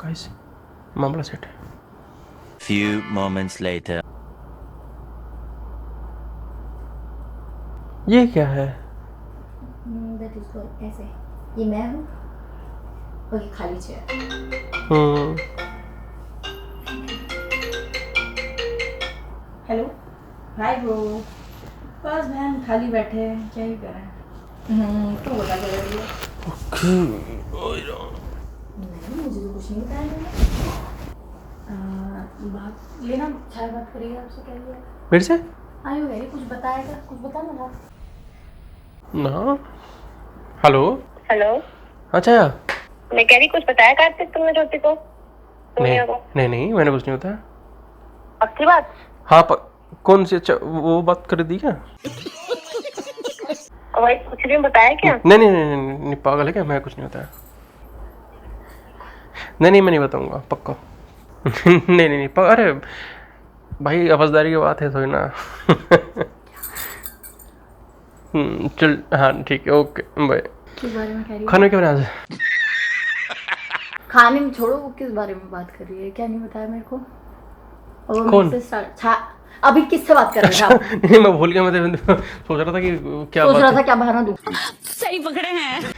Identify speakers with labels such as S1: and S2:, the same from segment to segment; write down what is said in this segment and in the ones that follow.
S1: Guys मामला set है।
S2: Few moments later.
S1: ये क्या है?
S3: दैट इज कॉल्ड ऐसे। ये मैं हूँ और ये खाली चेयर। Hello hi bro. बस बहन खाली बैठे हैं, क्या ही करें। तो बता क्या कर रही है?
S1: ओके
S3: नहीं मुझे तो कुछ नहीं बताया मैंने। बात लेना चाहे बात करिएगा आपसे क्या लिया?
S1: फिर से
S3: आयु वेरी कुछ बताएगा, कुछ बताना था
S1: ना। Hello
S4: hello.
S1: अच्छा
S4: मैं कह रही कुछ बताया कार्तिक तुमने ज्योति को?
S1: नहीं नहीं नहीं मैंने कुछ नहीं बताया।
S4: पक्की बात?
S1: हाँ कौन सी? अच्छा वो बात कर दी क्या?
S4: और भाई कुछ भी बताया क्या?
S1: नहीं नहीं नहीं नहीं, नहीं पागल है क्या? मैं कुछ नहीं बताया। नहीं नहीं मैं नहीं बताऊंगा पक्का। नहीं नहीं नहीं अरे भाई अवजदारी की बात है थोड़ी ना। चल हाँ ठीक है ओके बाय।
S3: किस बारे में कह रही है?
S1: खाने क्या बना?
S3: खाने में छोड़ो, वो किस बारे में बात कर रही है? क्या नहीं बताया मेरे को? और वो
S1: कौन?
S3: मेरे से अभी किससे बात कर रहे थे आप?
S1: नहीं मैं भूल गया। मैं सोच रहा था कि क्या
S3: सोच
S1: बात
S3: रहा
S1: है।
S3: था क्या बहाना दूं?
S4: सही पकड़े हैं।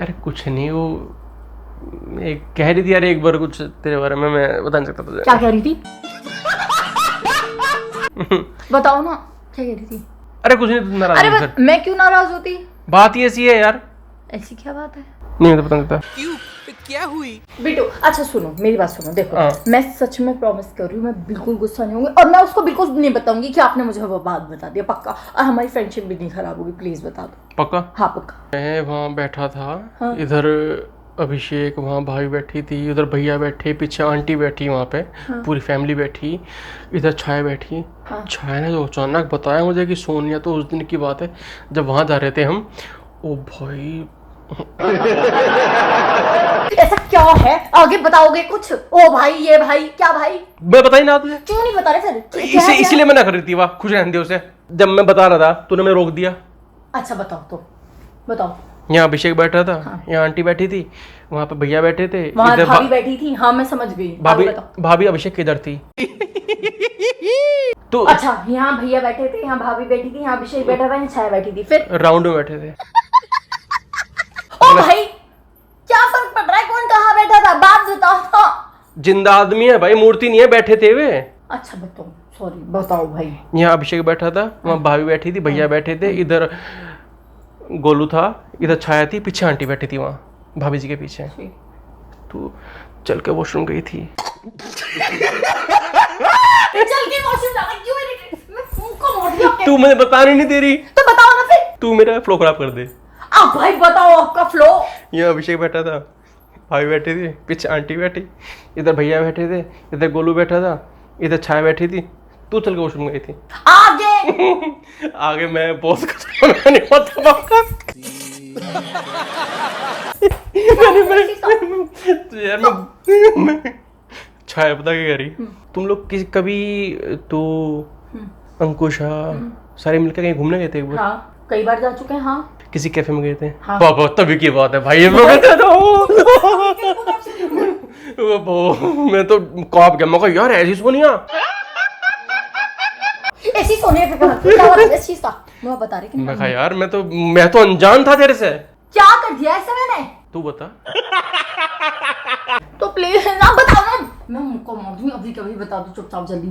S1: अरे कुछ नहीं वो एक कह रही थी यार एक बार कुछ तेरे बारे में, मैं बता नहीं सकता तुझे।
S3: क्या कह रही थी? बताओ ना क्या कह रही थी?
S1: अरे कुछ नहीं, तू नाराज
S3: अरे
S1: नहीं कर।
S3: मैं क्यों नाराज होती?
S1: बात ही ऐसी है यार।
S3: ऐसी क्या बात है?
S1: नहीं मैं तो बता नहीं सकता।
S5: क्यों? क्या हुई?
S3: बिटू अच्छा सुनो, मेरी बात सुनो। देखो
S1: हाँ।
S3: मैं सच में प्रॉमिस कर रही हूँ, मैं बिल्कुल गुस्सा नहीं होंगी और मैं उसको बिल्कुल नहीं बताऊंगी कि आपने मुझे वो बात बता दिया, पक्का। और हमारी फ्रेंडशिप भी नहीं खराब होगी, प्लीज बता दो।
S1: पक्का?
S3: हाँ पक्का।
S1: मैं वहाँ बैठा था।
S3: हाँ।
S1: इधर अभिषेक, वहाँ भाई बैठी थी, उधर भैया बैठे, पीछे आंटी बैठी, वहाँ पे पूरी फैमिली बैठी, इधर छाया बैठी।
S3: हाँ।
S1: छाया ने जो अचानक बताया मुझे कि सोनिया, तो उस दिन की बात है जब वहाँ जा रहे थे हम। ओ भाई
S3: ऐसा क्या है? आगे बताओगे कुछ? ओ भाई ये भाई क्या भाई?
S1: मैं बता ही ना तुझे।
S3: क्यों नहीं बता रहे फिर? क्या है?
S1: इसीलिए मना कर रही थी। वाह खुश रहने दे उसे। जब मैं बता रहा था तूने मैं रोक दिया।
S3: अच्छा बताओ तो बताओ।
S1: यहाँ अभिषेक बैठा था।
S3: हाँ।
S1: यहाँ आंटी बैठी थी, वहाँ पे भैया बैठे थे,
S3: वहाँ
S1: इधर
S3: भाभी बैठी थी। हाँ मैं समझ गई।
S1: भाभी
S3: आगे बताओ।
S1: भाभी अभिषेक किधर थी? तो
S3: अच्छा यहाँ भैया बैठे थे, यहाँ भाभी बैठी थी, यहाँ अभिषेक बैठा था, यहाँ छाया बैठी थी, फिर
S1: राउंड में बैठे थे।
S3: ओ भाई क्या फर्क पड़ रहा है कौन कहाँ बैठा था? बात बताओ तो।
S1: जिंदा आदमी है भाई, मूर्ति नहीं है, बैठे थे वे।
S3: अच्छा बताओ, सॉरी बताओ भाई।
S1: यहाँ अभिषेक बैठा था, वहाँ भाभी बैठी थी, भैया बैठे थे, इधर गोलू था, इधर छाया थी, पीछे आंटी बैठी थी वहाँ भाभी जी के पीछे। तू चल के वॉशरूम गई थी।
S3: चल के वॉशरूम जाना क्यों है? मैं फोन को मोड़ दिया।
S1: तू मुझे बताने नहीं दे रही।
S3: तो बताओ ना फिर।
S1: तू मेरा फ्लो खराब कर दे।
S3: अब भाई बताओ आपका फ्लो।
S1: यहाँ अभिषेक बैठा था, भाभी बैठी थी, पीछे आंटी बैठी, इधर भैया बैठे थे, इधर गोलू बैठा था, इधर छाया बैठी थी। तू चल के वॉशरूम गई थी।
S3: आगे
S1: आगे मैं बॉस का मैं नहीं बता पाऊंगा। यार मैं छाया पता क्या कह रही? तुम लोग किसी कभी तो अंकुशा सारे मिलकर कहीं घूमने गए थे एक बार?
S3: हाँ कई बार जा चुके हैं। हाँ
S1: किसी कैफे में गए थे।
S3: हाँ।
S1: बाबा तभी की बात है भाई। मैं तो कॉप गया, मैं कहा यार ऐसी सोनिया।
S3: ऐसी सोने पे क्या बात है इस चीज का? मैं बता रही कि
S1: मैं कहा यार मैं तो अनजान था तेरे से।
S3: क्या कर दिया ऐसे मैंने?
S1: तू बता।
S3: तो प्लीज ना बताओ ना, मैं मुझको मार दूंगी अभी कभी। बता दो चुपचाप जल्दी।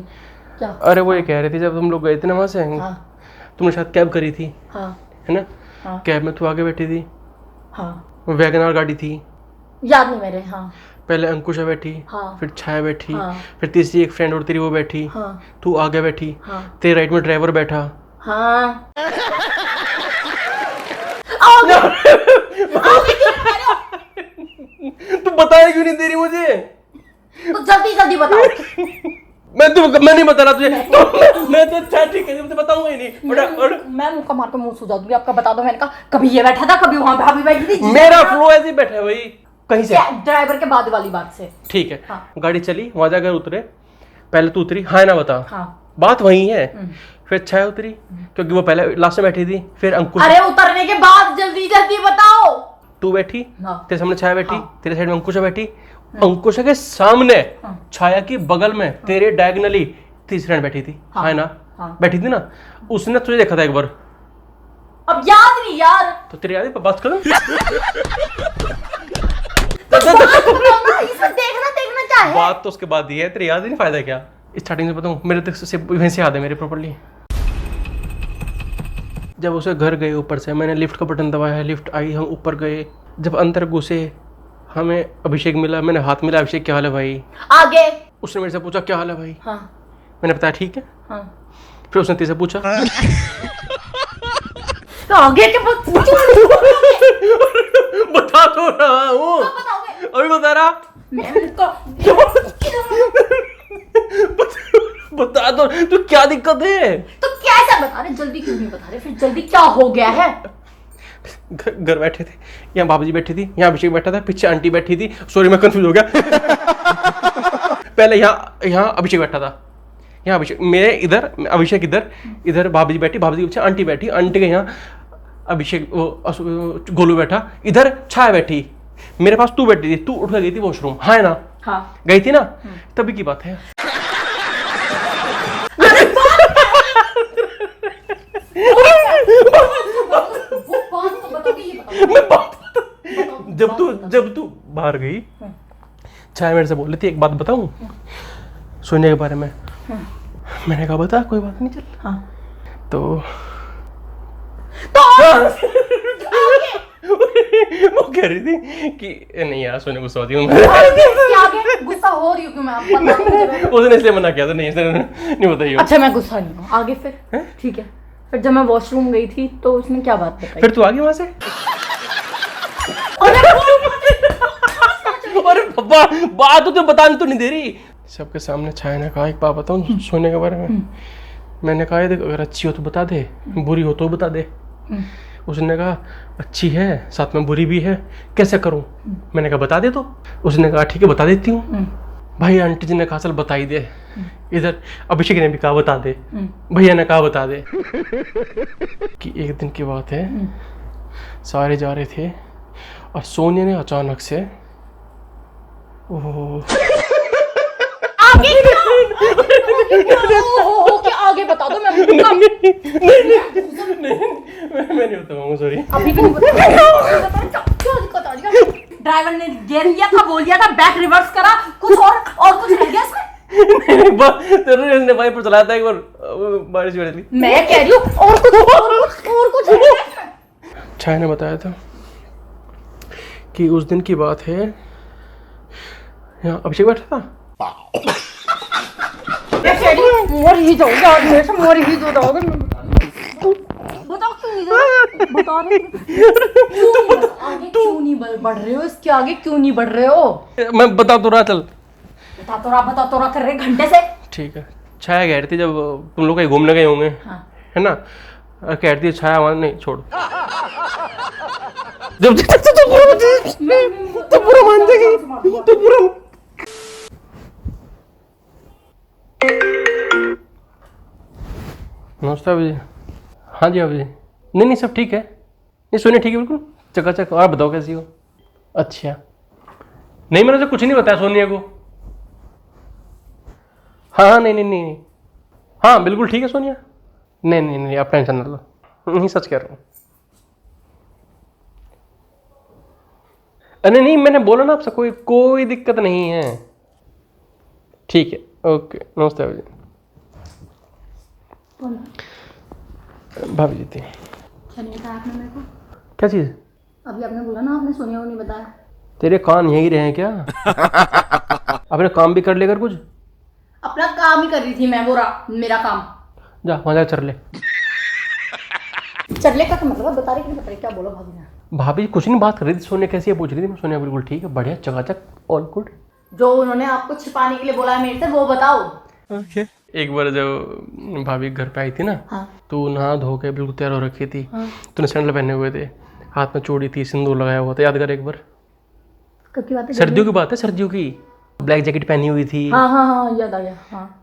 S3: क्या?
S1: अरे वो ये कह रही थी जब तुम लोग गए थे ना वहाँ से,
S3: हाँ
S1: तुमने शायद कैब करी थी,
S3: हाँ
S1: है ना?
S3: हाँ
S1: कैब में तू आगे बैठी थी,
S3: हाँ
S1: वैगनआर गाड़ी थी,
S3: याद नहीं मेरे। हाँ
S1: पहले अंकुशा बैठी,
S3: हाँ
S1: फिर छाया बैठी,
S3: हाँ
S1: फिर तीसरी एक फ्रेंड और तेरी वो बैठी,
S3: हाँ
S1: तू आगे बैठी,
S3: हाँ
S1: तेरे राइट में ड्राइवर बैठा।
S3: हाँ
S1: तू बताया क्यों नहीं दे रही मुझे?
S3: तो जल्दी जल्दी बताओ।
S1: मैं नहीं बता रहा तुझे। मैं तो अच्छा ठीक है मुझे बताऊंगा ही नहीं।
S3: मैं मुंह का मार के मुंह सुझा दूंगी आपका। बता दो। मैंने कहा कभी ये बैठा था, कभी वहां भाभी बैठी थी।
S1: मेरा फ्लो ऐसे ही बैठा है भाई कहीं से।
S3: ड्राइवर के बाद वाली बात से।
S1: ठीक है
S3: हाँ।
S1: गाड़ी चली, वहां जाकर उतरे, पहले तू उतरी, हाँ ना बता।
S3: हाँ
S1: बात वही है। फिर छाया उतरी क्योंकि वो पहले लास्ट में बैठी थी, फिर अंकुश।
S3: अरे उतरने के बाद जल्दी जल्दी बताओ।
S1: तू बैठी,
S3: हाँ।
S1: तेरे सामने छाया बैठी,
S3: हाँ।
S1: तेरे साइड में अंकुशा बैठी, अंकुश के सामने छाया की बगल में तेरे डायगनली तीसरी फ्रेंड बैठी थी। है ना? बैठी थी ना, उसने तुझे देखा था एक बार।
S3: अब याद नहीं यार।
S1: तो तेरे याद है? बात करो।
S3: इसमें देखना क्या है?
S1: बात तो उसके बाद ही है, तेरे याद ही नहीं, फायदा क्या? स्टार्टिंग से बताऊं, मेरे तक से वहीं से याद है मेरे प्रॉपर्ली। जब उसे घर गए ऊपर से, मैंने लिफ्ट का बटन दबाया, लिफ्ट आई, हम ऊपर गए। जब अंदर घुसे हमें अभिषेक मिला, मैंने हाथ मिला, अभिषेक क्या हाल है भाई?
S3: आगे
S1: उसने मेरे से पूछा क्या हाल है भाई?
S3: हाँ
S1: मैंने बताया ठीक है।
S3: हाँ।
S1: फिर उसने तीसरे पूछा
S3: तो आगे के बाद
S1: बता तो रहा हूँ, अभी बता रहा। बता दो, तो क्या दिक्कत है?
S3: तो कैसे बता रहे? जल्दी क्यों नहीं बता रहे? फिर जल्दी क्या हो गया है?
S1: घर बैठे थे, यहाँ बाबू जी बैठी थी, यहाँ अभिषेक बैठा था, पीछे आंटी बैठी थी। सॉरी मैं कंफ्यूज हो गया। पहले यहाँ अभिषेक बैठा था, यहाँ अभिषेक, मेरे इधर अभिषेक, इधर भाभी जी बैठी, भाभी जी के पीछे आंटी बैठी, आंटी के यहाँ अभिषेक गोलू बैठा, इधर छाया बैठी, मेरे पास तू बैठी थी, तू उठ गई थी वॉशरूम। हाँ ना?
S3: हाँ
S1: गई थी ना? तभी की बात है। जब तू बाहर गई, छाया मेरे से बोल रही थी एक बात बताऊं सोने के बारे में। मैंने कहा बता, कोई बात नहीं, चल।
S3: हाँ।
S1: तो वो कह रही थी कि नहीं यार सोने गुस्सा होती हूँ मैं।
S3: गुस्सा हो रही हूँ क्यों मैं? आप बताओ।
S1: उसने इसलिए मना किया था, नहीं नहीं बताइए।
S3: अच्छा मैं गुस्सा नहीं हूँ। आगे फिर ठीक है। फिर जब मैं वॉशरूम गई थी तो उसने क्या बात बताई?
S1: फिर तू आ गई वहां से? अरे बात तो बताने तो नहीं दे रही। सबके सामने छाया ने कहा एक बात बताऊं सोने के बारे में। मैंने कहा देख, अगर अच्छी हो तो बता दे, बुरी हो तो बता दे। उसने कहा अच्छी है साथ में बुरी भी है, कैसे करूं? मैंने कहा बता दे तो। उसने कहा ठीक है बता देती हूँ। भाई आंटी जी ने कहा चल बता ही दे। इधर अभिषेक ने भी कहा बता दे, भैया ने कहा बता दे। कि एक दिन की बात है, सारे जा रहे थे और सोनिया ने अचानक से
S3: आगे बता दो। मैं
S1: नहीं बताऊंगा, सॉरी।
S3: अभी भी नहीं बता। ड्राइवर ने गियर लिया था, बोल दिया था, बैक रिवर्स करा, कुछ और कुछ रह गया इसमें?
S1: तेरे वाइपर चलाया था एक बार, बारिश हो रही थी।
S3: मैं कह रही हूँ और कुछ रह गया इसमें?
S1: छाया ने बताया था कि उस दिन की बात है, यहाँ अभिषेक बैठा था।
S3: मोर ही जाओगे आगे से, मोर ही जो जाओगे। बताओ क्यों नहीं बता रहे? आगे क्यों नहीं बढ़ रहे हो? इसके आगे क्यों नहीं बढ़ रहे हो?
S1: मैं बता तो रहा, चल
S3: बता तो रहा कर रहे घंटे से।
S1: ठीक है। छाया कह रही थी जब तुम लोग कहीं घूमने गए होंगे, है ना, कह रही थी छाया वहां नहीं छोड़। जब तो पूरा मान जाएगी, तो पूरा। नमस्ते अभी। हाँ जी अभी। नहीं सब ठीक है, नहीं सुनिए ठीक है बिल्कुल चकाचक। और बताओ कैसी हो? अच्छा नहीं, मैंने तो कुछ नहीं बताया सोनिया को। हाँ नहीं हाँ बिल्कुल ठीक है सोनिया। नहीं आप टेंशन ना लो, नहीं सच कह रहा हूँ। अरे नहीं मैंने बोला ना आपसे, कोई दिक्कत नहीं है। ठीक है ओके, नमस्ते भाभी जी। भाभी जी थी।
S3: क्या नहीं बताया आपने मेरे को?
S1: क्या चीज़?
S3: अभी आपने बोला ना आपने सोनिया को नहीं बताया।
S1: तेरे कान यही रहे हैं क्या? अपने काम भी कर लेकर कुछ।
S3: अपना काम ही कर रही थी मैं, मेरा काम।
S1: जा वहाँ जा चल ले।
S3: चलने का तो मतलब बता रही कि नहीं बता रही? क्या बोलो भाभी ने?
S1: भाभी कुछ नहीं बात कर रही थी, सोनिया कैसी है पूछ रही थी। मैं सोनिया बिल्कुल ठीक है, बढ़िया चकाचक ऑल गुड।
S3: जो उन्होंने आपको छिपाने के लिए बोला है मेरे से वो बताओ।
S1: एक बार जब भाभी घर पे आई थी ना, तो नहा धो के बिल्कुल तैयार हो रखी थी। तूने सैंडल पहने हुए थे, हाथ में चूड़ी थी, सिंदूर लगाया हुआ था, याद कर एक बार।
S3: कब की बात है?
S1: सर्दियों की बात है, सर्दियों की। ब्लैक जैकेट पहनी हुई थी।
S3: हाँ याद आ गया। हाँ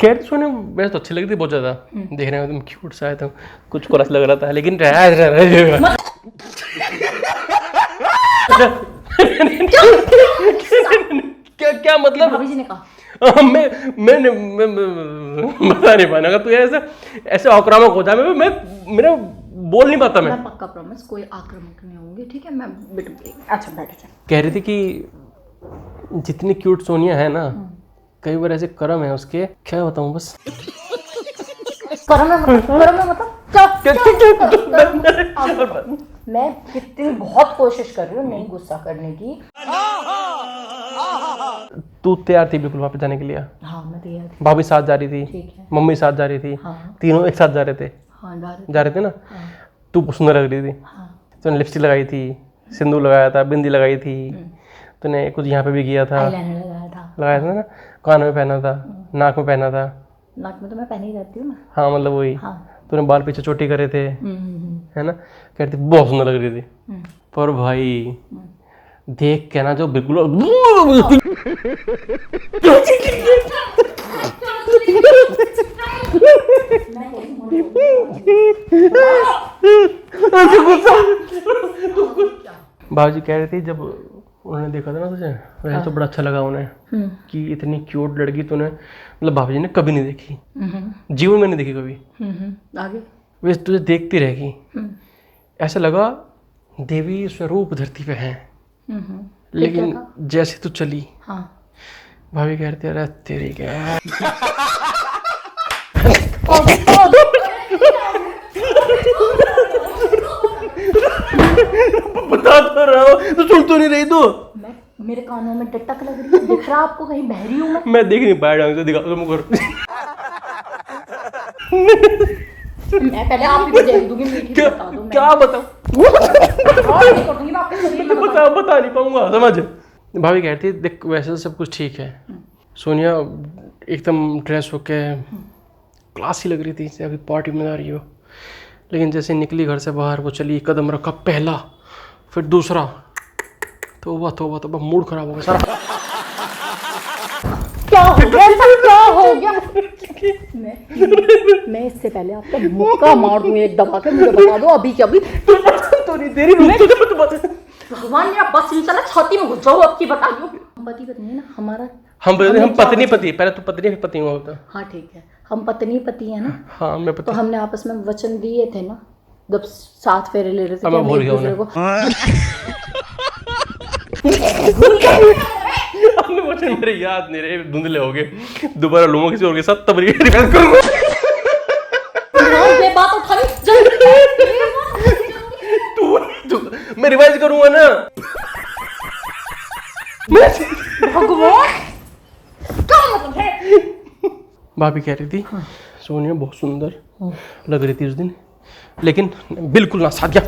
S1: कह रही सोने वैसे तो अच्छी लगी थी बहुत ज्यादा, देखने में तुम क्यूट सा है, तो कुछ कोरस लग रहा था, लेकिन क्या मतलब?
S3: भाभी जी ने कहा।
S1: मैं बता नहीं पाना, तू ऐसे ऐसे आक्रामक हो जाए, मैं मेरा बोल नहीं पाता
S3: मैं पक्का प्रॉमिस कोई आक्रामक नहीं होंगी, ठीक है? मैं बिल्कुल। अच्छा बैठ जा।
S1: कह रही थी कि जितनी क्यूट सोनिया है ना, कई बार ऐसे कर्म है उसके, क्या बताऊं बस।
S3: कर्म में मतलब मैं कितनी बहुत कोशिश कर रही हूँ नहीं गुस्सा करने की।
S1: तू तैयार थी बिल्कुल वापस जाने के लिए?
S3: हाँ मैं तैयार थी।
S1: भाभी साथ जा रही थी,
S3: ठीक है।
S1: मम्मी साथ जा रही थी,
S3: हाँ
S1: तीनों एक साथ जा रहे थे।
S3: हाँ
S1: जा रहे थे ना? तू बहुत सुंदर लग रही थी।
S3: हाँ।
S1: तूने लिपस्टिक लगाई थी, सिंदूर लगाया था, बिंदी लगाई थी, तूने कुछ यहाँ पे भी किया था,
S3: आईलाइनर लगाया था
S1: ना, कान में पहना था, नाक में पहना था।
S3: नाक में तो मैं पहनी रहती हूँ ना।
S1: हाँ मतलब वही।
S3: हाँ।
S1: तूने बाल पीछे चोटी करे थे, है ना? कहती बहुत सुंदर लग रही थी। पर भाई देख के ना जो बिल्कुल बाबूजी कह रहे थे जब उन्होंने देखा था ना तुझे, वैसे तो बड़ा अच्छा लगा उन्हें कि इतनी क्यूट लड़की तूने, मतलब बाबूजी ने कभी नहीं देखी, जीवन में नहीं देखी कभी।
S3: आगे
S1: वैसे तुझे देखती रहेगी, ऐसा लगा देवी स्वरूप धरती पे है। लेकिन जैसे तू चली,
S3: हाँ
S1: भाभी कह रही थी अरे तेरी क्या बता तो रहा हूँ, तो सुन तो नहीं रही तू।
S3: मैं मेरे कानों में टटक लग रही है, दिख रहा आपको कहीं बहरी हूँ
S1: मैं देख नहीं पाया ढंग से, दिखा तो मुझे।
S3: मैं पहले आप ही देख दूंगी, मीठी बता दो।
S1: क्या बताऊं?
S3: नहीं करूंगी मैं आपको, शरीर में
S1: बता नहीं पाऊंगा, समझ। भाभी कहती देख वैसे तो सब कुछ ठीक है, सोनिया एकदम ड्रेस होके क्लासी लग रही थी, जैसे अभी पार्टी में जा रही हो। लेकिन जैसे निकली घर से बाहर, वो चली, कदम रखा पहला, फिर दूसरा, तौबा तौबा तौबा, मूड खराब हो गया सारा।
S3: क्या हो गया? ऐसा क्या हो गया? मैं इससे पहले आपका मुक्का मार दूं एक दबा के, मुझे बता दो अभी क्या अभी।
S1: तो नहीं तेरी
S3: भगवान मेरा बस नहीं चला, छाती में घुस जाओ आपकी, बताइयो। हम पति पत्नी है ना हमारा।
S1: हम पत्नी पति, पहले तो पत्नी फिर पति हुआ होता।
S3: हाँ ठीक है, हम पत्नी पति है ना।
S1: हाँ मैं पति।
S3: तो हमने आपस में वचन दिए थे ना, जब 7 फेरे ले रहे थे,
S1: मैं भूल गया
S3: दूसरे को।
S1: अपने वचन मेरे याद नहीं रहे, धुंधले हो गए। दोबारा लूंगा किसी और के साथ, तब रिवाइज करूंगा।
S3: ये बात उठानी जल्दी।
S1: तू मैं रिवाइज करूंगा ना।
S3: भगवान क्या मतलब है?
S1: भाभी कह रही थी सोनिया बहुत सुंदर लग रही थी उस दिन, लेकिन बिल्कुल ना सादिया।